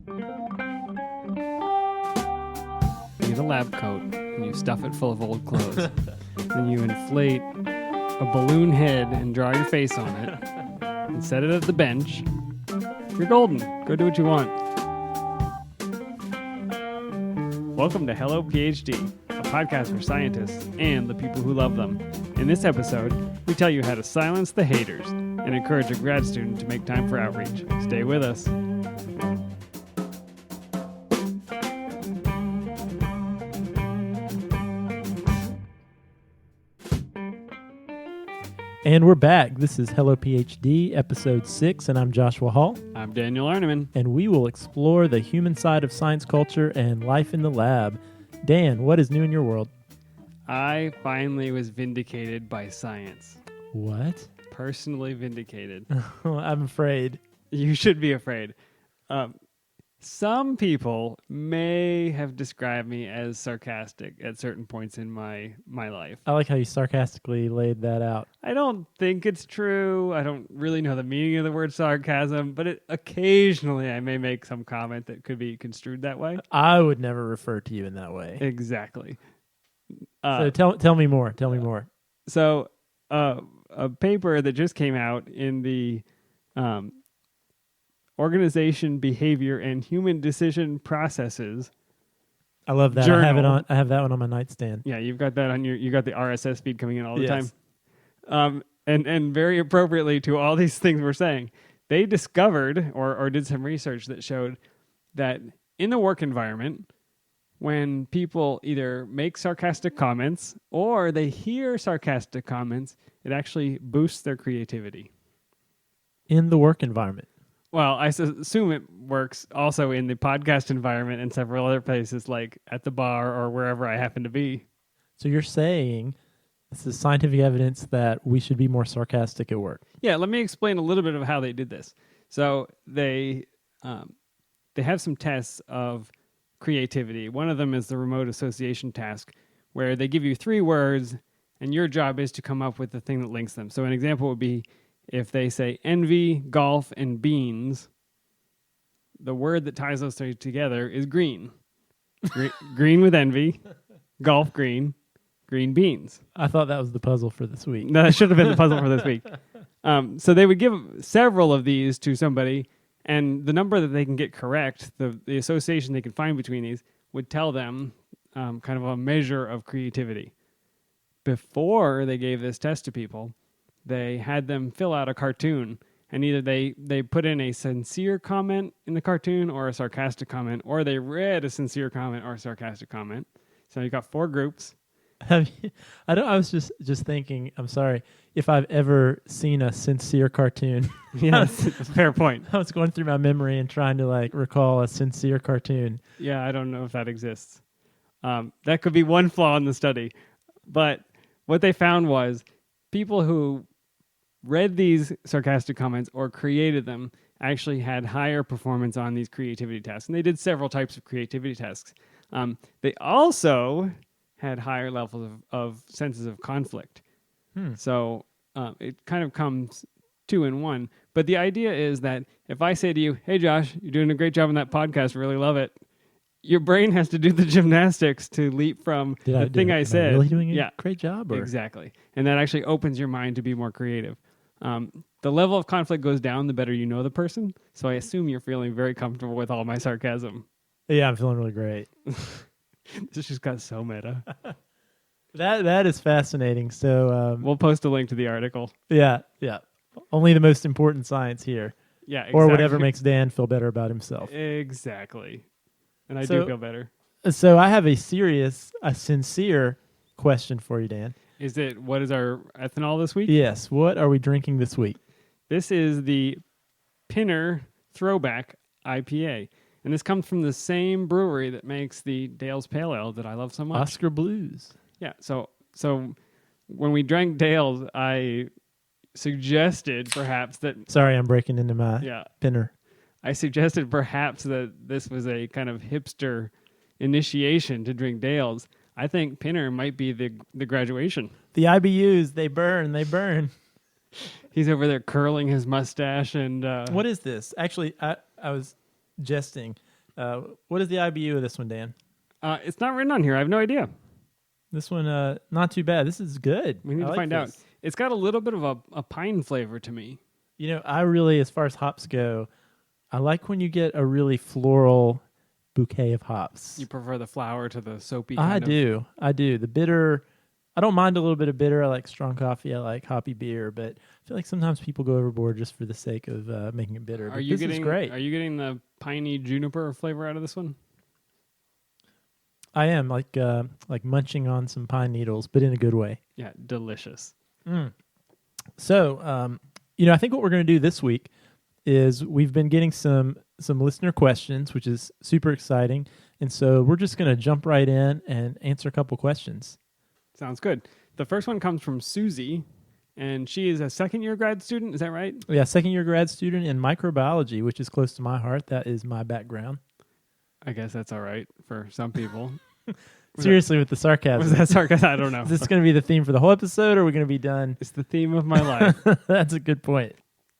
You get a lab coat and you stuff it full of old clothes. And you inflate a balloon head and draw your face on it and set it at the bench. You're golden. Go do what you want. Welcome to Hello PhD, a podcast for scientists and the people who love them. In this episode, we tell you how to silence the haters and encourage a grad student to make time for outreach. Stay with us. And we're back. This is Hello PhD, episode 6, and I'm Joshua Hall. I'm Daniel Arneman. And we will explore the human side of science culture and life in the lab. Dan, what is new in your world? I finally was vindicated by science. What? Personally vindicated. I'm afraid. You should be afraid. Some people may have described me as sarcastic at certain points in my life. I like how you sarcastically laid that out. I don't think it's true. I don't really know the meaning of the word sarcasm, but occasionally I may make some comment that could be construed that way. I would never refer to you in that way. Exactly. So tell me more. Tell me more. So a paper that just came out in the Organization, Behavior, and Human Decision Processes. I love that. Journal. I have that one on my nightstand. Yeah, you've got that on you got the RSS feed coming in all the time. And very appropriately to all these things we're saying, they discovered or did some research that showed that in the work environment, when people either make sarcastic comments or they hear sarcastic comments, it actually boosts their creativity. In the work environment. Well, I assume it works also in the podcast environment and several other places, like at the bar or wherever I happen to be. So you're saying this is scientific evidence that we should be more sarcastic at work. Yeah, let me explain a little bit of how they did this. So they have some tests of creativity. One of them is the remote association task, where they give you 3 words, and your job is to come up with the thing that links them. So an example would be, if they say envy, golf, and beans, the word that ties those 3 together is green. Green with envy, golf green, green beans. I thought that was the puzzle for this week. No, that should have been the puzzle for this week. So they would give several of these to somebody, and the number that they can get correct, the association they can find between these, would tell them kind of a measure of creativity. Before they gave this test to people, they had them fill out a cartoon, and either they put in a sincere comment in the cartoon or a sarcastic comment, or they read a sincere comment or a sarcastic comment. So you got 4 groups. I was just thinking, I'm sorry, if I've ever seen a sincere cartoon. Yeah, that's a fair point. I was going through my memory and trying to recall a sincere cartoon. Yeah, I don't know if that exists. That could be one flaw in the study. But what they found was people who read these sarcastic comments or created them actually had higher performance on these creativity tasks. And they did several types of creativity tasks. They also had higher levels of senses of conflict. So it kind of comes 2 in 1. But the idea is that if I say to you, hey, Josh, you're doing a great job on that podcast, really love it, your brain has to do the gymnastics to leap from the thing I said. Am I really doing a great job? Or? Exactly. And that actually opens your mind to be more creative. The level of conflict goes down the better you know the person. So I assume you're feeling very comfortable with all my sarcasm. Yeah, I'm feeling really great. This just got so meta. That is fascinating. So we'll post a link to the article. Yeah. Only the most important science here. Yeah, exactly. Or whatever makes Dan feel better about himself. Exactly. And I do feel better. So I have a sincere question for you, Dan. What is our ethanol this week? Yes. What are we drinking this week? This is the Pinner Throwback IPA. And this comes from the same brewery that makes the Dale's Pale Ale that I love so much. Oscar Blues. Yeah. So when we drank Dale's, I suggested perhaps that... Sorry, I'm breaking into my Pinner. I suggested perhaps that this was a kind of hipster initiation to drink Dale's. I think Pinner might be the graduation. The IBUs, they burn. He's over there curling his mustache and... What is this? Actually, I was jesting. What is the IBU of this one, Dan? It's not written on here. I have no idea. This one, not too bad. This is good. We need I to like find out. this. It's got a little bit of a pine flavor to me. I really, as far as hops go, I like when you get a really floral bouquet of hops. You prefer the flower to the soapy I kind of... do. The bitter, I don't mind a little bit of bitter. I like strong coffee. I like hoppy beer, but I feel like sometimes people go overboard just for the sake of making it bitter. This is great. Are you getting the piney juniper flavor out of this one? I am like munching on some pine needles, but in a good way. Yeah, delicious. So, I think what we're going to do this week is we've been getting some listener questions, which is super exciting. And so we're just going to jump right in and answer a couple questions. Sounds good. The first one comes from Susie, and she is a second-year grad student. Is that right? Yeah, second-year grad student in microbiology, which is close to my heart. That is my background. I guess that's all right for some people. Seriously, with the sarcasm. Was that sarcasm? I don't know. Is this going to be the theme for the whole episode, or are we going to be done? It's the theme of my life. That's a good point.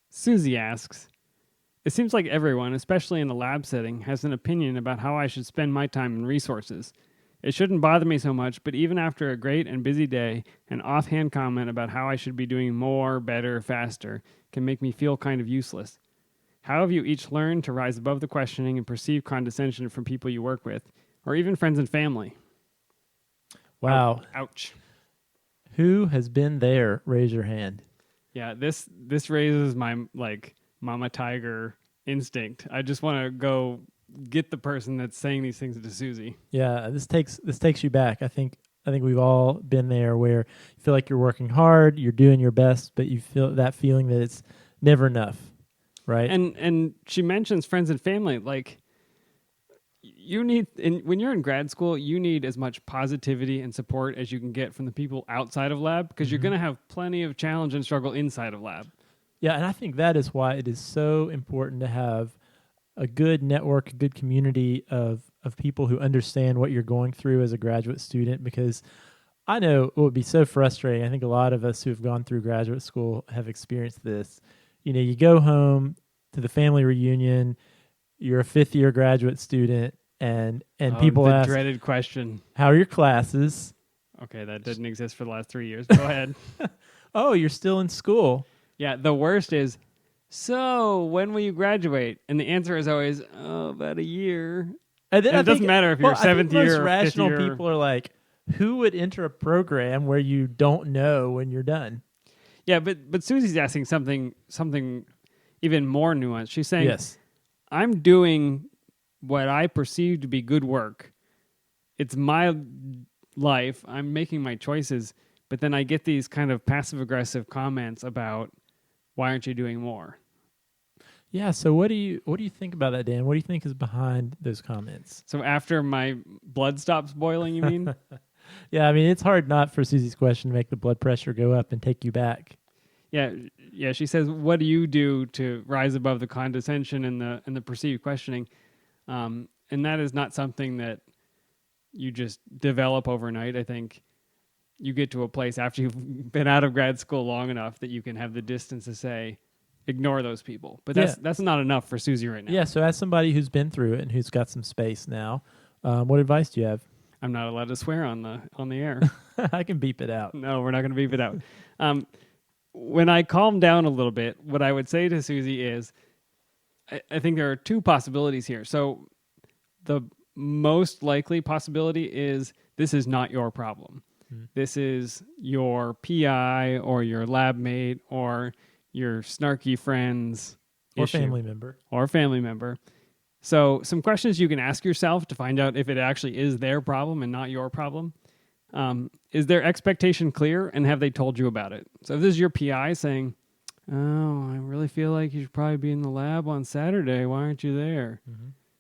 Susie asks, it seems like everyone, especially in a lab setting, has an opinion about how I should spend my time and resources. It shouldn't bother me so much, but even after a great and busy day, an offhand comment about how I should be doing more, better, faster can make me feel kind of useless. How have you each learned to rise above the questioning and perceive condescension from people you work with, or even friends and family? Wow. Ouch. Who has been there? Raise your hand. Yeah, this raises my mama tiger instinct. I just want to go get the person that's saying these things to Susie. Yeah, this takes you back. I think we've all been there where you feel like you're working hard, you're doing your best, but you feel that feeling that it's never enough, right? And she mentions friends and family. Like, you need, when you're in grad school, you need as much positivity and support as you can get from the people outside of lab, because you're going to have plenty of challenge and struggle inside of lab. Yeah, and I think that is why it is so important to have a good network, a good community of people who understand what you're going through as a graduate student, because I know it would be so frustrating. I think a lot of us who have gone through graduate school have experienced this. You go home to the family reunion, you're a fifth-year graduate student, and people the ask, dreaded question. how are your classes? Okay, that didn't exist for the last 3 years. Go ahead. Oh, you're still in school. Yeah, the worst is, so when will you graduate? And the answer is always, about a year. And then it doesn't matter if you're seventh year or most rational fifth year. people are like, who would enter a program where you don't know when you're done? Yeah, but Susie's asking something even more nuanced. She's saying, yes, I'm doing what I perceive to be good work. It's my life. I'm making my choices. But then I get these kind of passive-aggressive comments about, why aren't you doing more? Yeah, so what do you think about that, Dan? What do you think is behind those comments? So after my blood stops boiling, you mean? Yeah, I mean, it's hard not for Susie's question to make the blood pressure go up and take you back. Yeah. She says, "What do you do to rise above the condescension and the perceived questioning?" And that is not something that you just develop overnight. I think you get to a place after you've been out of grad school long enough that you can have the distance to say, ignore those people. But that's not enough for Susie right now. Yeah. So as somebody who's been through it and who's got some space now, what advice do you have? I'm not allowed to swear on the air. I can beep it out. No, we're not going to beep it out. When I calm down a little bit, what I would say to Susie is, I think there are two possibilities here. So the most likely possibility is this is not your problem. This is your PI or your lab mate or your snarky friend's Or issue. family member. So some questions you can ask yourself to find out if it actually is their problem and not your problem. Is their expectation clear, and have they told you about it? So if this is your PI saying, oh, I really feel like you should probably be in the lab on Saturday. Why aren't you there?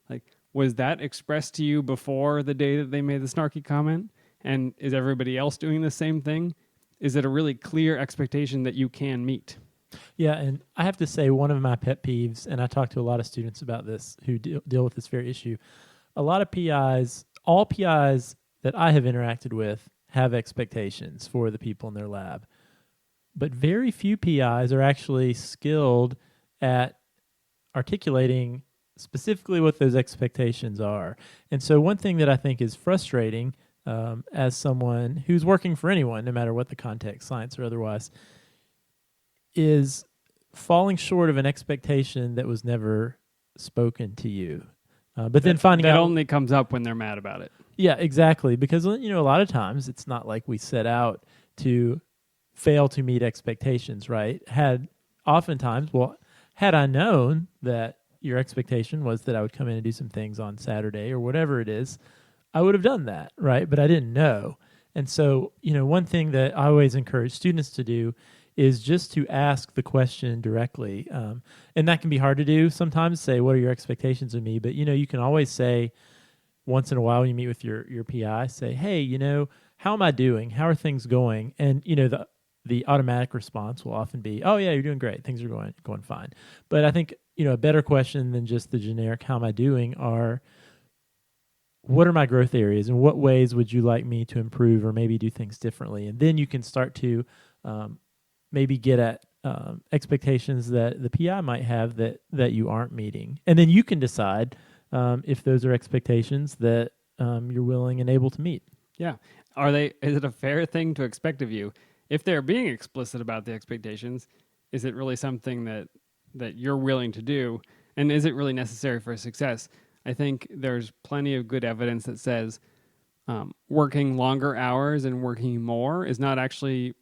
Like, was that expressed to you before the day that they made the snarky comment? And is everybody else doing the same thing? Is it a really clear expectation that you can meet? Yeah, and I have to say one of my pet peeves, and I talk to a lot of students about this who deal with this very issue. A lot of PIs, all PIs that I have interacted with have expectations for the people in their lab. But very few PIs are actually skilled at articulating specifically what those expectations are. And so one thing that I think is frustrating as someone who's working for anyone, no matter what the context, science or otherwise, is falling short of an expectation that was never spoken to you. But then finding that out only comes up when they're mad about it. Yeah, exactly. Because, a lot of times it's not like we set out to fail to meet expectations, right? Had I known that your expectation was that I would come in and do some things on Saturday or whatever it is, I would have done that, right? But I didn't know. And so, one thing that I always encourage students to do is just to ask the question directly. And that can be hard to do sometimes, say, what are your expectations of me? But, you can always say once in a while when you meet with your PI, say, hey, how am I doing? How are things going? And, the automatic response will often be, oh, yeah, you're doing great. Things are going fine. But I think, a better question than just the generic, how am I doing, are what are my growth areas and what ways would you like me to improve or maybe do things differently? And then you can start to maybe get at expectations that the PI might have that you aren't meeting. And then you can decide if those are expectations that you're willing and able to meet. Yeah. Is it a fair thing to expect of you? If they're being explicit about the expectations, is it really something that you're willing to do? And is it really necessary for success? I think there's plenty of good evidence that says working longer hours and working more is not actually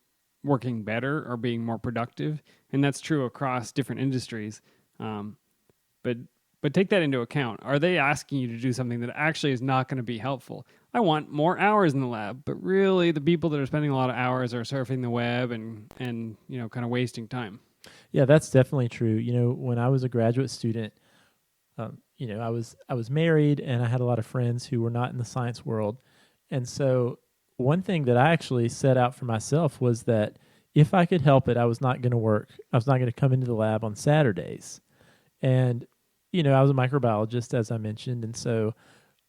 working better or being more productive. And that's true across different industries. But take that into account. Are they asking you to do something that actually is not going to be helpful? I want more hours in the lab, but really the people that are spending a lot of hours are surfing the web and kind of wasting time. Yeah, that's definitely true. When I was a graduate student, I was married and I had a lot of friends who were not in the science world. And so one thing that I actually set out for myself was that if I could help it, I was not going to work. I was not going to come into the lab on Saturdays. And I was a microbiologist, as I mentioned, and so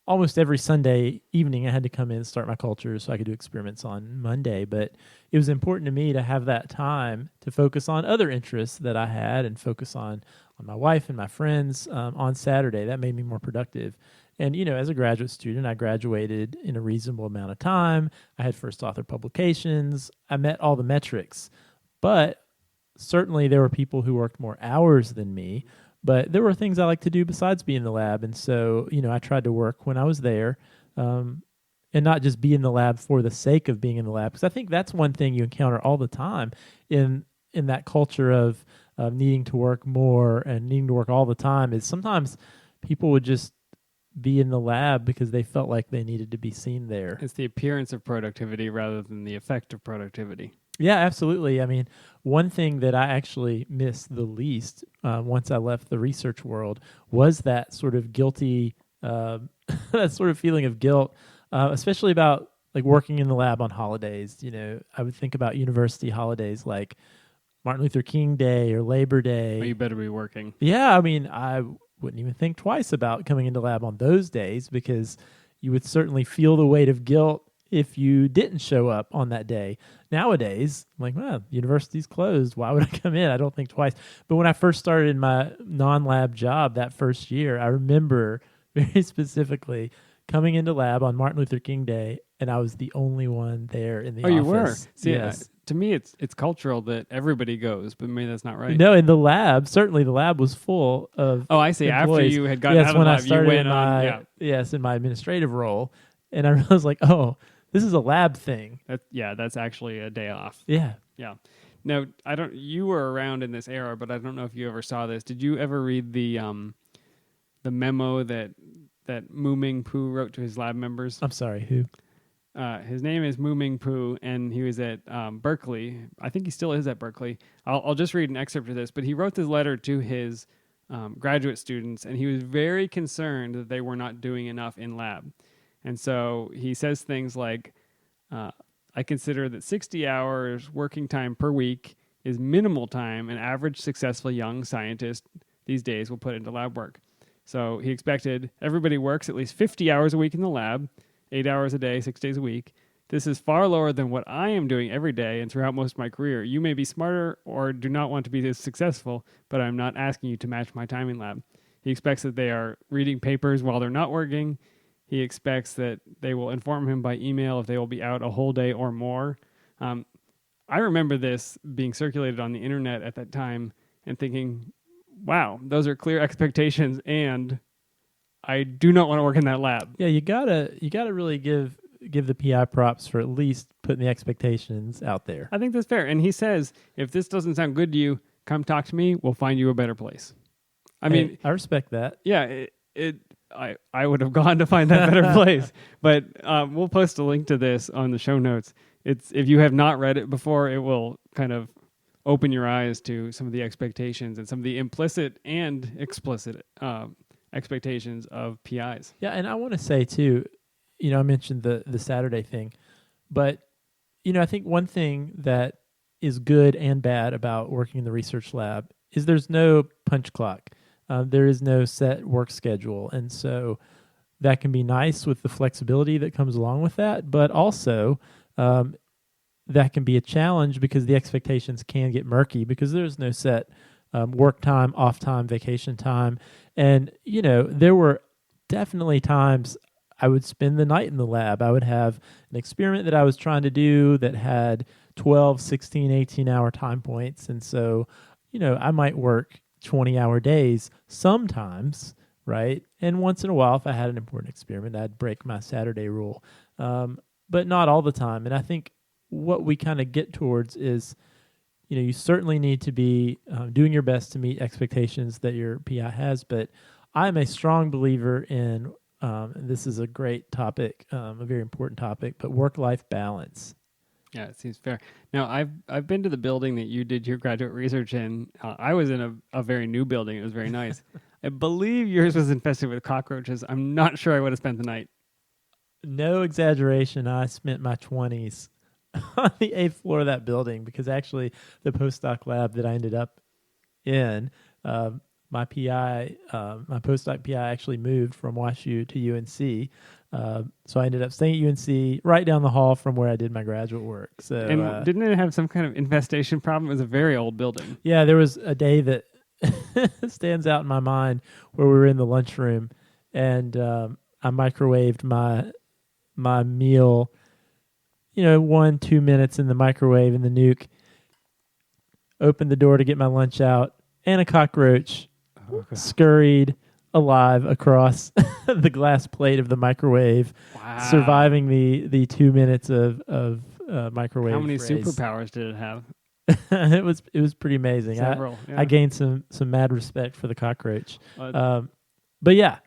almost every Sunday evening I had to come in and start my culture so I could do experiments on Monday. But it was important to me to have that time to focus on other interests that I had and focus on my wife and my friends on Saturday. That made me more productive. And, as a graduate student, I graduated in a reasonable amount of time. I had first author publications. I met all the metrics. But certainly there were people who worked more hours than me. But there were things I like to do besides be in the lab. And so, I tried to work when I was there and not just be in the lab for the sake of being in the lab. Because I think that's one thing you encounter all the time in that culture of needing to work more and needing to work all the time is sometimes people would just be in the lab because they felt like they needed to be seen there. It's the appearance of productivity rather than the effect of productivity. Yeah, absolutely. I mean, one thing that I actually missed the least once I left the research world was that sort of guilty, that sort of feeling of guilt, especially about like working in the lab on holidays. I would think about university holidays like Martin Luther King Day or Labor Day. Oh, you better be working. Yeah, I mean, I wouldn't even think twice about coming into lab on those days because you would certainly feel the weight of guilt if you didn't show up on that day. Nowadays, I'm like, well, university's closed. Why would I come in? I don't think twice. But when I first started in my non-lab job that first year, I remember very specifically coming into lab on Martin Luther King Day, and I was the only one there in the office. Oh, you were? See, yes. To me, it's cultural that everybody goes, but maybe that's not right. No, in the lab, certainly the lab was full of Oh, I see. employees. After you had gotten out of the when lab, I started you went on. in my administrative role, and I realized like, oh, this is a lab thing. That's actually a day off. Yeah. Yeah. No, you were around in this era, but I don't know if you ever saw this. Did you ever read the memo that Mu Ming Pu wrote to his lab members? I'm sorry, who? His name is Mu Ming Pu, and he was at Berkeley. I think he still is at Berkeley. I'll just read an excerpt of this, but he wrote this letter to his graduate students, and he was very concerned that they were not doing enough in lab. And so he says things like, I consider that 60 hours working time per week is minimal time an average successful young scientist these days will put into lab work. So he expected everybody works at least 50 hours a week in the lab, 8 hours a day, 6 days a week. This is far lower than what I am doing every day and throughout most of my career. You may be smarter or do not want to be as successful, but I'm not asking you to match my time in lab. He expects that they are reading papers while they're not working. He expects that they will inform him by email if they will be out a whole day or more. I remember this being circulated on the internet at that time and thinking, wow, those are clear expectations, and I do not want to work in that lab. Yeah, you gotta really give the PI props for at least putting the expectations out there. I think that's fair. And he says, if this doesn't sound good to you, come talk to me. We'll find you a better place. I mean, I respect that. Yeah, I would have gone to find that better place. But we'll post a link to this on the show notes. It's if you have not read it before, it will kind of open your eyes to some of the expectations and some of the implicit and explicit expectations of PIs. Yeah, and I want to say too, I mentioned the Saturday thing, but I think one thing that is good and bad about working in the research lab is there's no punch clock. There is no set work schedule, and so that can be nice with the flexibility that comes along with that, but also that can be a challenge because the expectations can get murky because there's no set work time, off time, vacation time. And, there were definitely times I would spend the night in the lab. I would have an experiment that I was trying to do that had 12, 16, 18-hour time points. And so, I might work 20-hour days sometimes, right? And once in a while, if I had an important experiment, I'd break my Saturday rule. But not all the time. And I think what we kind of get towards is, you certainly need to be doing your best to meet expectations that your PI has. But I'm a strong believer in, this is a great topic, a very important topic, but work-life balance. Yeah, it seems fair. Now, I've been to the building that you did your graduate research in. I was in a very new building. It was very nice. I believe yours was infested with cockroaches. I'm not sure I would have spent the night. No exaggeration, I spent my 20s on the 8th floor of that building because actually the postdoc lab that I ended up in, my postdoc PI actually moved from WashU to UNC. So I ended up staying at UNC right down the hall from where I did my graduate work. So, and didn't it have some kind of infestation problem? It was a very old building. Yeah, there was a day that stands out in my mind where we were in the lunchroom and I microwaved my meal, 1-2 minutes in the microwave in the nuke, opened the door to get my lunch out, and a cockroach scurried alive across the glass plate of the microwave, surviving the 2 minutes of microwave. How many phrase. Superpowers did it have? It was pretty amazing. Several, I gained some mad respect for the cockroach. But yeah,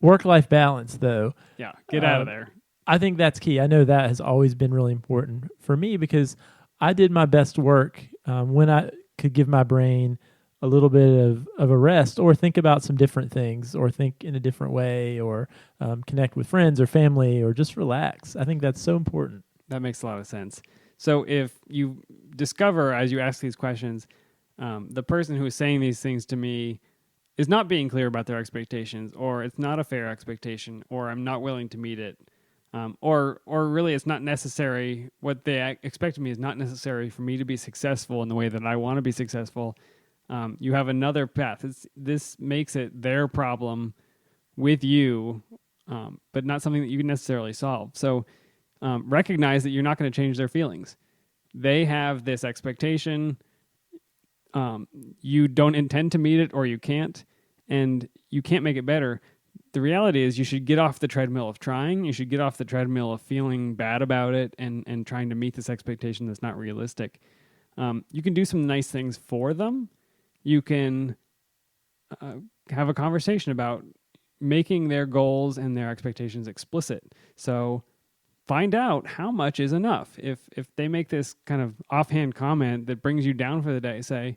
work-life balance though. Yeah, get out of there. I think that's key. I know that has always been really important for me because I did my best work when I could give my brain a little bit of a rest or think about some different things or think in a different way or connect with friends or family or just relax. I think that's so important. That makes a lot of sense. So if you discover as you ask these questions, the person who is saying these things to me is not being clear about their expectations, or it's not a fair expectation, or I'm not willing to meet it, or really it's not necessary. What they expect of me is not necessary for me to be successful in the way that I want to be successful. You have another path. This makes it their problem with you, but not something that you can necessarily solve. So recognize that you're not going to change their feelings. They have this expectation. You don't intend to meet it, or you can't, and you can't make it better. The reality is you should get off the treadmill of trying. You should get off the treadmill of feeling bad about it and trying to meet this expectation that's not realistic. You can do some nice things for them. You can have a conversation about making their goals and their expectations explicit. So find out how much is enough. If they make this kind of offhand comment that brings you down for the day, say,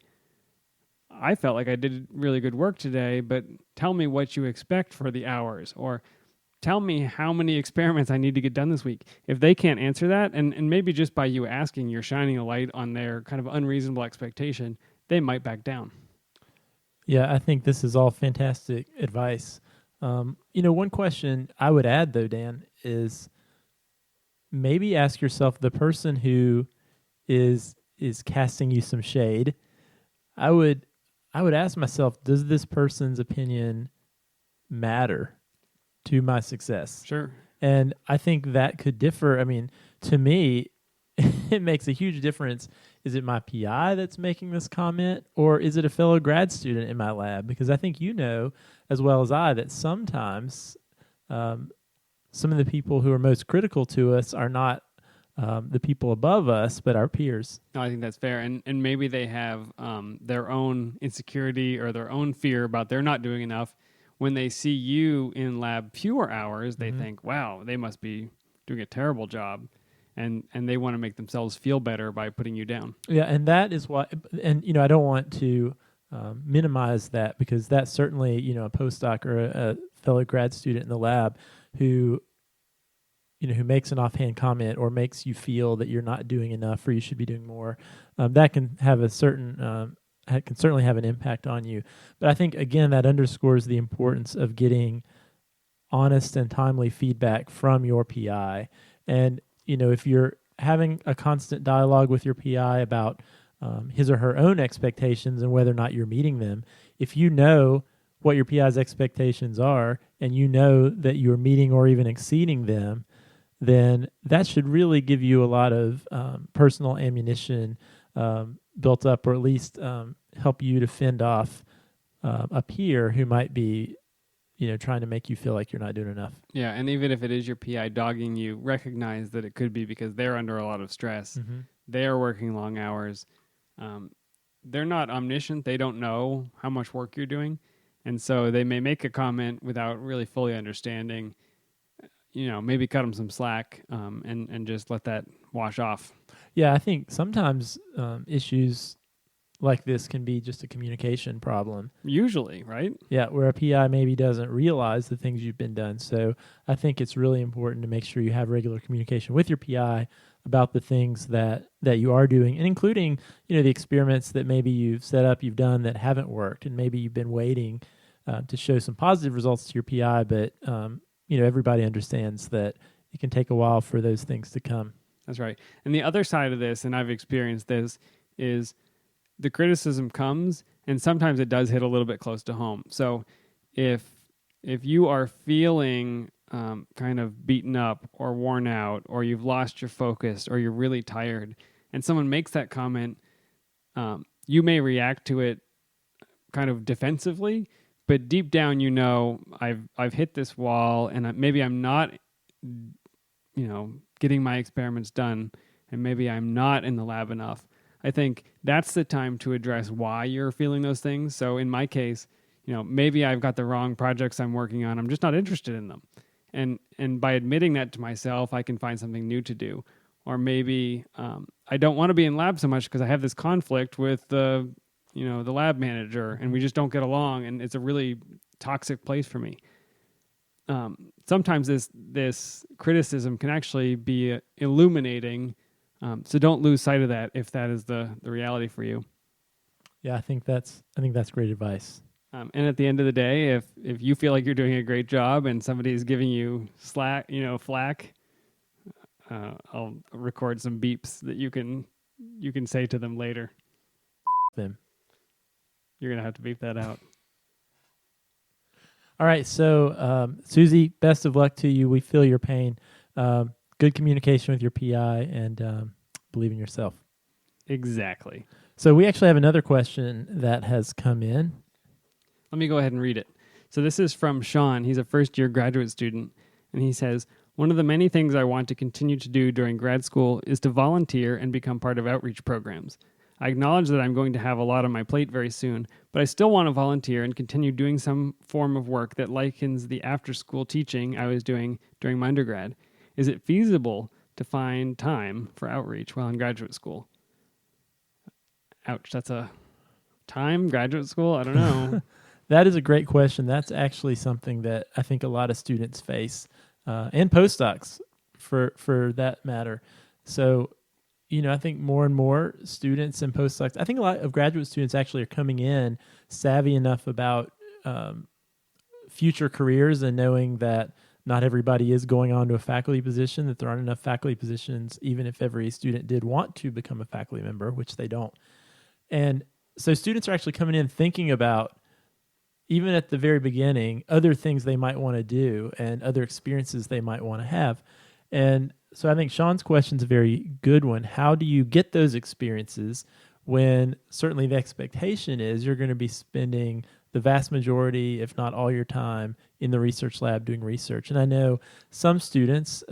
I felt like I did really good work today, but tell me what you expect for the hours, or tell me how many experiments I need to get done this week. If they can't answer that, and maybe just by you asking, you're shining a light on their kind of unreasonable expectation, they might back down. Yeah, I think this is all fantastic advice. One question I would add, though, Dan, is maybe ask yourself, the person who is casting you some shade, I would ask myself, does this person's opinion matter to my success. Sure. And I think that could differ. I mean, to me, it makes a huge difference. Is it my PI that's making this comment, or is it a fellow grad student in my lab? Because I think you know as well as I that sometimes some of the people who are most critical to us are not the people above us, but our peers. No, I think that's fair. And maybe they have their own insecurity or their own fear about they're not doing enough. When they see you in lab fewer hours, they think, wow, they must be doing a terrible job. And they want to make themselves feel better by putting you down. Yeah, and that is why, and I don't want to minimize that, because that's certainly a postdoc or a fellow grad student in the lab who who makes an offhand comment or makes you feel that you're not doing enough or you should be doing more. That can have a certain can certainly have an impact on you. But I think again that underscores the importance of getting honest and timely feedback from your PI. And if you're having a constant dialogue with your PI about his or her own expectations and whether or not you're meeting them, if you know what your PI's expectations are and you know that you're meeting or even exceeding them, then that should really give you a lot of personal ammunition built up, or at least help you to fend off a peer who might be trying to make you feel like you're not doing enough. Yeah, and even if it is your PI dogging you, recognize that it could be because they're under a lot of stress. Mm-hmm. They're working long hours. They're not omniscient. They don't know how much work you're doing. And so they may make a comment without really fully understanding. Maybe cut them some slack and just let that wash off. Yeah, I think sometimes issues like this can be just a communication problem. Usually, right? Yeah, where a PI maybe doesn't realize the things you've been done. So I think it's really important to make sure you have regular communication with your PI about the things that you are doing, and including, the experiments that maybe you've set up, you've done that haven't worked, and maybe you've been waiting to show some positive results to your PI, but everybody understands that it can take a while for those things to come. That's right. And the other side of this, and I've experienced this, is the criticism comes, and sometimes it does hit a little bit close to home. So if you are feeling kind of beaten up or worn out, or you've lost your focus, or you're really tired, and someone makes that comment, you may react to it kind of defensively, but deep down, I've hit this wall, and maybe I'm not, getting my experiments done, and maybe I'm not in the lab enough. I think that's the time to address why you're feeling those things. So in my case, maybe I've got the wrong projects I'm working on. I'm just not interested in them. And by admitting that to myself, I can find something new to do. Or maybe I don't want to be in lab so much because I have this conflict with the lab manager, and we just don't get along, and it's a really toxic place for me. Sometimes this criticism can actually be illuminating, so don't lose sight of that if that is the reality for you. Yeah, I think that's great advice. And at the end of the day, if you feel like you're doing a great job and somebody is giving you flack, I'll record some beeps that you can say to them later. Them. You're gonna have to beep that out. All right, so Susie, best of luck to you. We feel your pain. Good communication with your PI, and believe in yourself. Exactly. So we actually have another question that has come in. Let me go ahead and read it. So this is from Sean. He's a first-year graduate student, and he says, one of the many things I want to continue to do during grad school is to volunteer and become part of outreach programs. I acknowledge that I'm going to have a lot on my plate very soon, but I still want to volunteer and continue doing some form of work that likens the after-school teaching I was doing during my undergrad. Is it feasible to find time for outreach while in graduate school? Ouch, that's a time, graduate school? I don't know. That is a great question. That's actually something that I think a lot of students face, and postdocs for that matter. So, I think more and more students and postdocs, I think a lot of graduate students actually are coming in savvy enough about future careers and knowing that not everybody is going on to a faculty position, that there aren't enough faculty positions, even if every student did want to become a faculty member, which they don't. And so students are actually coming in thinking about, even at the very beginning, other things they might want to do and other experiences they might want to have. And so I think Sean's question is a very good one. How do you get those experiences when certainly the expectation is you're going to be spending the vast majority, if not all your time, in the research lab doing research? And I know some students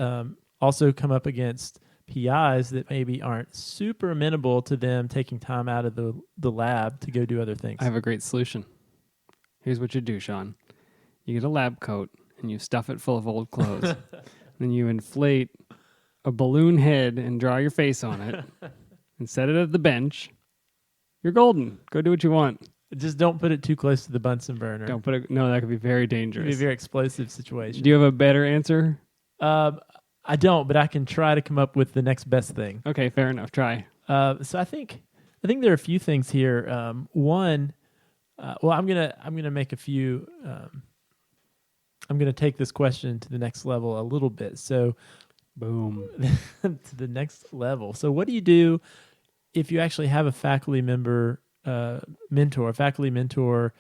also come up against PIs that maybe aren't super amenable to them taking time out of the lab to go do other things. I have a great solution. Here's what you do, Sean. You get a lab coat and you stuff it full of old clothes. Then you inflate a balloon head and draw your face on it and set it at the bench. You're golden. Go do what you want. Just don't put it too close to the Bunsen burner. Don't put it. No, that could be very It'd dangerous. be a very explosive situation. Do you have a better answer? I don't, but I can try to come up with the next best thing. Okay, fair enough. Try. So I think there are a few things here. One, well, I'm gonna make a few. I'm gonna take this question to the next level a little bit. So, boom, to the next level. So, what do you do if you actually have a faculty member, mentor, a faculty mentor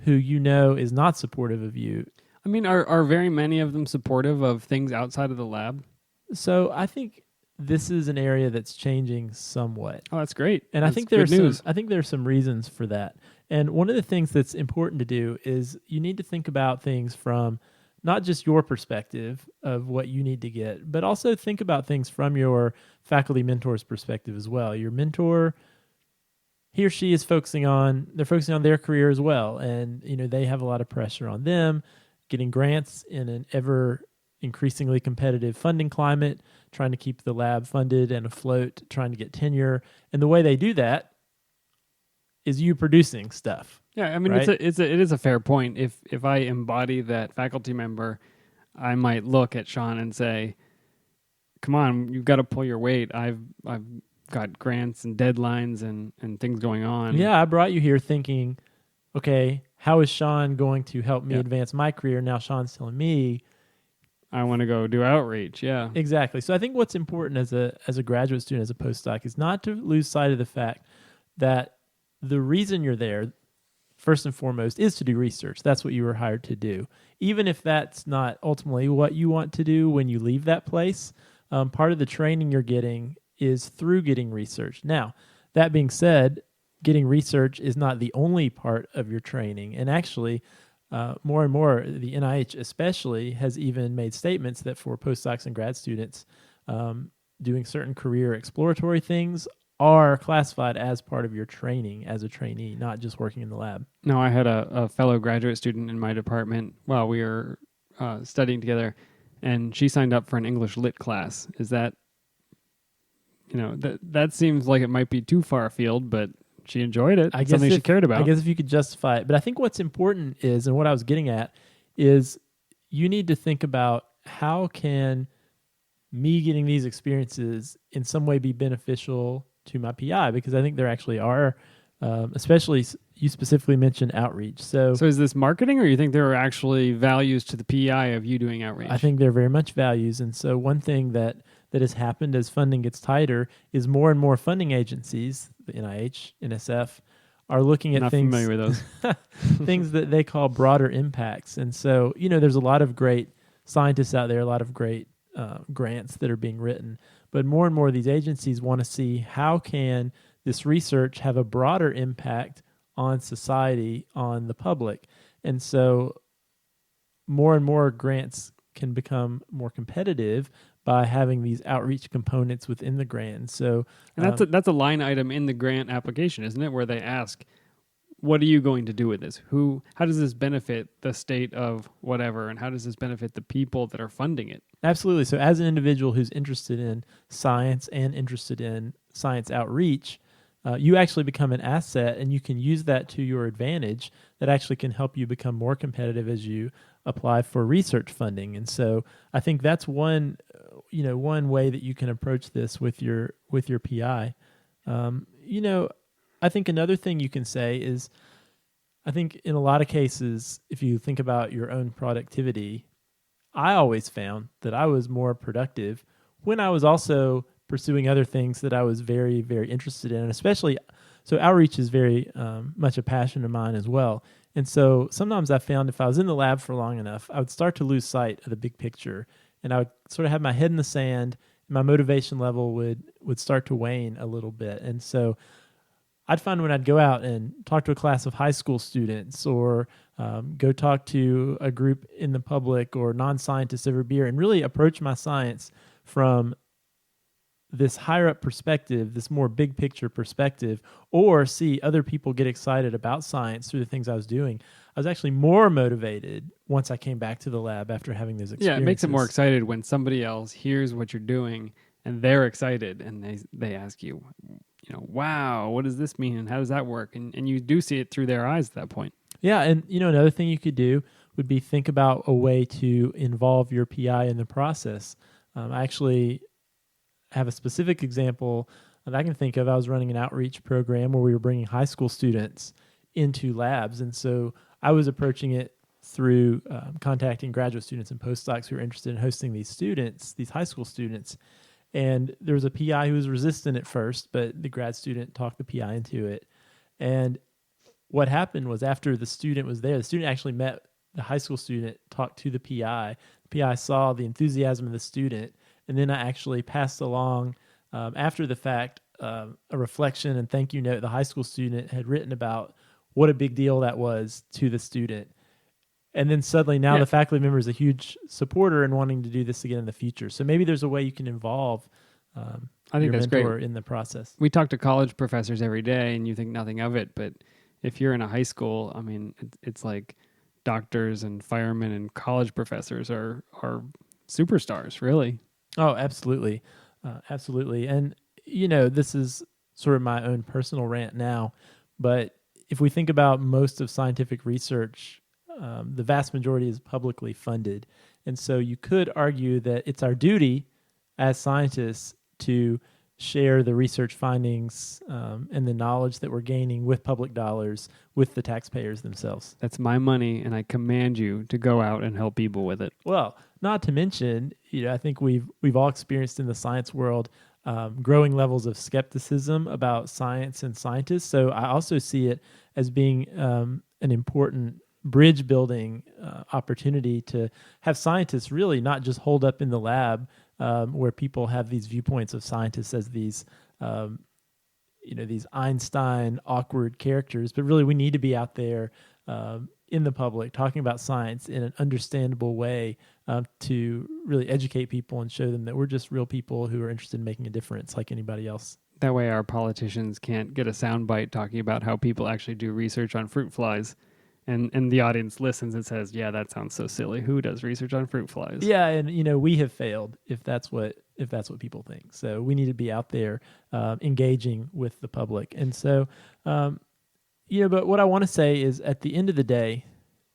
who you know is not supportive of you? I mean, are very many of them supportive of things outside of the lab? So I think this is an area that's changing somewhat. Oh, that's great. And that's I think there's news. I think there's some reasons for that. And one of the things that's important to do is you need to think about things from not just your perspective of what you need to get, but also think about things from your faculty mentor's perspective as well. Your mentor, he or she is focusing on their career as well. And, they have a lot of pressure on them, getting grants in an ever increasingly competitive funding climate, trying to keep the lab funded and afloat, trying to get tenure. And the way they do that is you producing stuff. Yeah, I mean, right? it is a fair point. If I embody that faculty member, I might look at Sean and say, "Come on, you've got to pull your weight. I've got grants and deadlines and things going on." Yeah, I brought you here thinking, okay, how is Sean going to help me advance my career? Now Sean's telling me I want to go do outreach. Yeah, exactly. So I think what's important as a graduate student, as a postdoc, is not to lose sight of the fact that the reason you're there, first and foremost, is to do research. That's what you were hired to do. Even if that's not ultimately what you want to do when you leave that place, part of the training you're getting is through getting research. Now, that being said, getting research is not the only part of your training. And actually, more and more, the NIH especially has even made statements that for postdocs and grad students, doing certain career exploratory things are classified as part of your training as a trainee, not just working in the lab. No, I had a fellow graduate student in my department while we were studying together, and she signed up for an English Lit class. Is that, that seems like it might be too far afield, but she enjoyed it. It's something she cared about. I guess if you could justify it. But I think what's important is, and what I was getting at, is you need to think about how can me getting these experiences in some way be beneficial to my PI, because I think there actually are, especially you specifically mentioned outreach. So is this marketing, or you think there are actually values to the PI of you doing outreach? I think there are very much values. And so one thing that has happened as funding gets tighter is more and more funding agencies, the NIH, NSF, are looking at Not things, familiar with those. things that they call broader impacts. And so, there's a lot of great scientists out there, a lot of great grants that are being written. But more and more of these agencies want to see how can this research have a broader impact on society, on the public. And so more and more grants can become more competitive by having these outreach components within the grant. So, and that's a line item in the grant application, isn't it? Where they ask, what are you going to do with this? How does this benefit the state of whatever? And how does this benefit the people that are funding it? Absolutely. So as an individual who's interested in science and interested in science outreach, you actually become an asset, and you can use that to your advantage. That actually can help you become more competitive as you apply for research funding. And so I think that's one way that you can approach this with your PI. I think another thing you can say is, I think in a lot of cases, if you think about your own productivity, I always found that I was more productive when I was also pursuing other things that I was very, very interested in. And especially, So outreach is very much a passion of mine as well. And so sometimes I found if I was in the lab for long enough, I would start to lose sight of the big picture, and I would sort of have my head in the sand. And my motivation level would start to wane a little bit. And so I'd find when I'd go out and talk to a class of high school students, or go talk to a group in the public or non-scientists over beer, and really approach my science from this higher up perspective, this more big picture perspective, or see other people get excited about science through the things I was doing, I was actually more motivated once I came back to the lab after having those experiences. Yeah, it makes it more excited when somebody else hears what you're doing and they're excited and they ask you, wow, what does this mean and how does that work? And you do see it through their eyes at that point. Yeah, and another thing you could do would be think about a way to involve your PI in the process. I actually have a specific example that I can think of. I was running an outreach program where we were bringing high school students into labs, and so I was approaching it through contacting graduate students and postdocs who were interested in hosting these students, these high school students. And there was a PI who was resistant at first, but the grad student talked the PI into it. And what happened was, after the student was there, the student actually met the high school student, talked to the PI. The PI saw the enthusiasm of the student, and then I actually passed along, after the fact, a reflection and thank you note the high school student had written about what a big deal that was to the student. And then suddenly now the faculty member is a huge supporter and wanting to do this again in the future. So maybe there's a way you can involve I think your that's mentor great in the process. We talk to college professors every day and you think nothing of it, but if you're in a high school, I mean, it's like doctors and firemen and college professors are superstars, really. Oh, absolutely. Absolutely. And, this is sort of my own personal rant now, but if we think about most of scientific research, the vast majority is publicly funded. And so you could argue that it's our duty as scientists to share the research findings and the knowledge that we're gaining with public dollars with the taxpayers themselves. That's my money, and I command you to go out and help people with it. Well, not to mention, I think we've all experienced in the science world growing levels of skepticism about science and scientists. So I also see it as being an important bridge building opportunity to have scientists really not just hold up in the lab where people have these viewpoints of scientists as these these Einstein awkward characters, but really we need to be out there in the public talking about science in an understandable way to really educate people and show them that we're just real people who are interested in making a difference like anybody else. That way our politicians can't get a soundbite talking about how people actually do research on fruit flies. And the audience listens and says, yeah, that sounds so silly. Who does research on fruit flies? Yeah, and we have failed if that's what people think. So we need to be out there engaging with the public. And so, but what I want to say is, at the end of the day,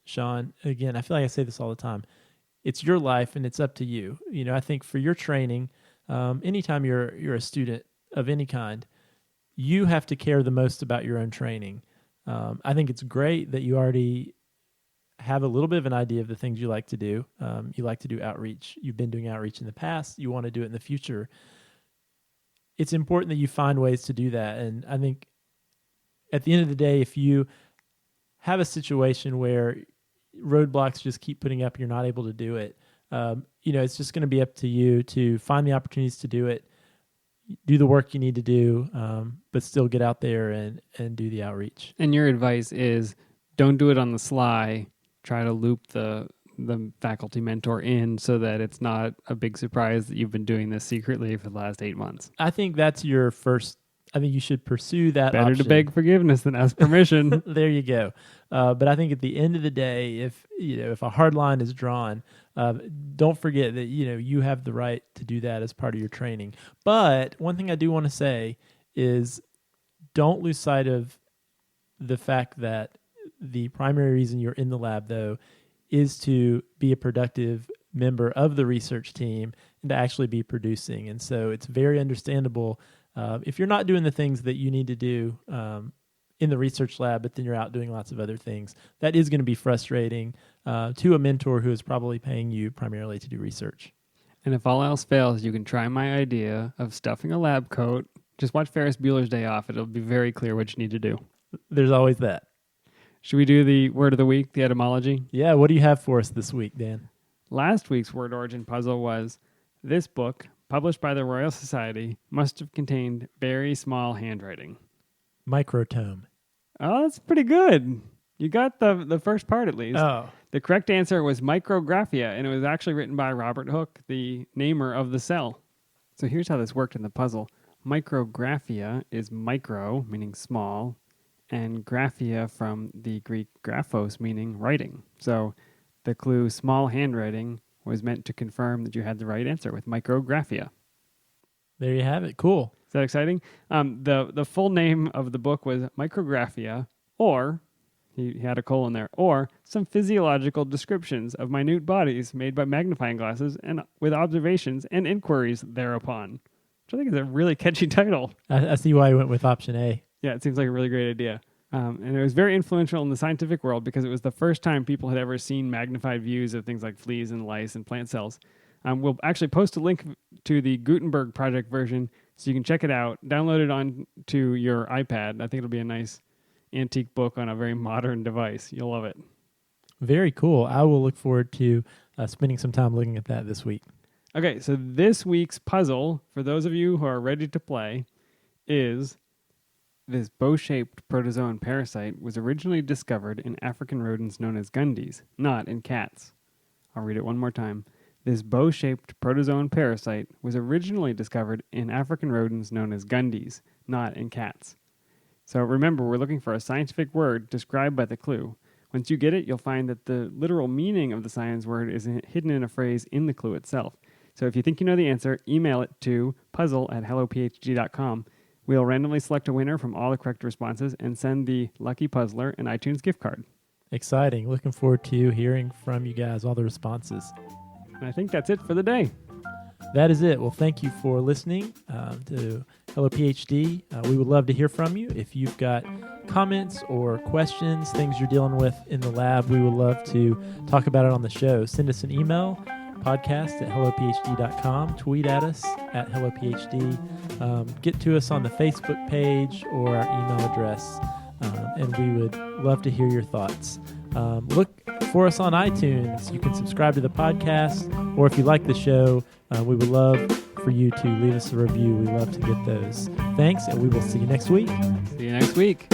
Sean, again, I feel like I say this all the time, it's your life and it's up to you. I think for your training, anytime you're a student of any kind, you have to care the most about your own training. I think it's great that you already have a little bit of an idea of the things you like to do. You like to do outreach. You've been doing outreach in the past. You want to do it in the future. It's important that you find ways to do that. And I think at the end of the day, if you have a situation where roadblocks just keep putting up, you're not able to do it, it's just going to be up to you to find the opportunities to do it, do the work you need to do, but still get out there and do the outreach. And your advice is, don't do it on the sly. Try to loop the faculty mentor in so that it's not a big surprise that you've been doing this secretly for the last 8 months. I think that's your first. I think you should pursue that Better option. to beg forgiveness than ask permission. There you go. But I think at the end of the day, if a hard line is drawn, don't forget that you have the right to do that as part of your training. But one thing I do want to say is, don't lose sight of the fact that the primary reason you're in the lab, though, is to be a productive member of the research team and to actually be producing. And so it's very understandable if you're not doing the things that you need to do in the research lab, but then you're out doing lots of other things. That is going to be frustrating to a mentor who is probably paying you primarily to do research. And if all else fails, you can try my idea of stuffing a lab coat Just watch Ferris Bueller's Day Off. It'll be very clear what you need to do. There's always that. Should we do the word of the week, the etymology? Yeah, what do you have for us this week, Dan? Last week's word origin puzzle was, this book, published by the Royal Society, must have contained very small handwriting. Microtome. Oh, that's pretty good. You got the first part at least. Oh. The correct answer was micrographia, and it was actually written by Robert Hooke, the namer of the cell. So here's how this worked in the puzzle. Micrographia is micro, meaning small, and graphia from the Greek graphos, meaning writing. So the clue small handwriting was meant to confirm that you had the right answer with micrographia. There you have it. Cool. Is that exciting? The full name of the book was Micrographia, or, he had a colon there, or some physiological descriptions of minute bodies made by magnifying glasses and with observations and inquiries thereupon. Which I think is a really catchy title. I see why you went with option A. Yeah, it seems like a really great idea. And it was very influential in the scientific world because it was the first time people had ever seen magnified views of things like fleas and lice and plant cells. We'll actually post a link to the Gutenberg project version so you can check it out, download it onto your iPad. I think it'll be a nice antique book on a very modern device. You'll love it. Very cool. I will look forward to spending some time looking at that this week. Okay, so this week's puzzle, for those of you who are ready to play, is this bow-shaped protozoan parasite was originally discovered in African rodents known as gundis, not in cats. I'll read it one more time. This bow-shaped protozoan parasite was originally discovered in African rodents known as gundis, not in cats. So remember, we're looking for a scientific word described by the clue. Once you get it, you'll find that the literal meaning of the science word is hidden in a phrase in the clue itself. So if you think you know the answer, email it to puzzle@hellophd.com. We'll randomly select a winner from all the correct responses and send the lucky puzzler an iTunes gift card. Exciting. Looking forward to hearing from you guys, all the responses. And I think that's it for the day. That is it. Well, thank you for listening to Hello PhD. We would love to hear from you. If you've got comments or questions, things you're dealing with in the lab, we would love to talk about it on the show. Send us an email, podcast@hellophd.com. Tweet at us at hellophd. Get to us on the Facebook page or our email address, and we would love to hear your thoughts. Look for us on iTunes. You can subscribe to the podcast, or if you like the show, we would love for you to leave us a review. We love to get those. Thanks, and we will see you next week. See you next week.